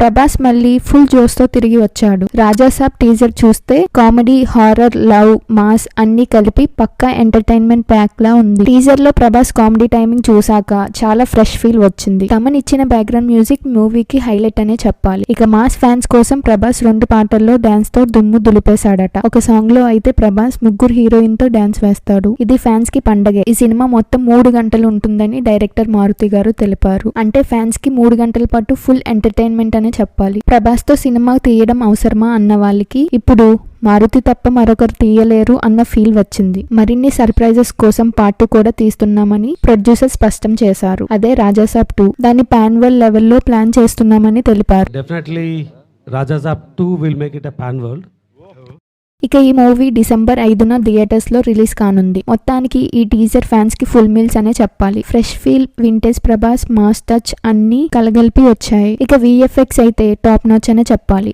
ప్రభాస్ మళ్ళీ full Jose తో తిరిగి వచ్చాడు. రాజాసాబ్ టీజర్ చూస్తే కామెడీ, హారర్, లవ్, మాస్ అన్ని కలిపి పక్కా ఎంటర్టైన్మెంట్ ప్యాక్ లా ఉంది. టీజర్ లో ప్రభాస్ కామెడీ టైమింగ్ చూసాక చాలా ఫ్రెష్ ఫీల్ వచ్చింది. తమన్ ఇచ్చిన బ్యాక్గ్రౌండ్ మ్యూజిక్ మూవీకి హైలైట్ అనే చెప్పాలి. ఇక మాస్ ఫ్యాన్స్ కోసం ప్రభాస్ 2 పాటల్లో డాన్స్ తో దుమ్ము దులిపేశాడట. ఒక సాంగ్ లో అయితే ప్రభాస్ 3 హీరోయిన్ తో డాన్స్ వేస్తాడు. ఇది ఫ్యాన్స్ కి పండగే. ఈ సినిమా మొత్తం 3 గంటలు ఉంటుందని డైరెక్టర్ మారుతి గారు తెలిపారు. అంటే ఫ్యాన్స్ కి 3 గంటల పాటు ఫుల్ ఎంటర్టైన్మెంట్ అనే చెప్పాలి. ప్రభాస్ తో సినిమా తీయడం అవసరమా అన్న వాళ్ళకి ఇప్పుడు మారుతి తప్ప మరొకరు తీయలేరు అన్న ఫీల్ వచ్చింది. మరిన్ని సర్ప్రైజెస్ కోసం పార్ట్ 2 కూడా తీస్తున్నామని ప్రొడ్యూసర్ స్పష్టం చేశారు. అదే రాజాసాబ్ 2. దాన్ని పాన్ వరల్డ్ లెవెల్లో ప్లాన్ చేస్తున్నామని తెలిపారు. Definitely Rajasab 2 will make it a pan world. ఇక ఈ మూవీ డిసెంబర్ 5న థియేటర్స్ లో రిలీజ్ కానుంది. మొత్తానికి ఈ టీజర్ ఫ్యాన్స్ కి ఫుల్ మీల్స్ అనే చెప్పాలి. Fresh feel, vintage Prabhas, mass touch అన్ని కలగలిపి వచ్చాయి. ఇక VFX అయితే టాప్ నాచ్ అనే చెప్పాలి.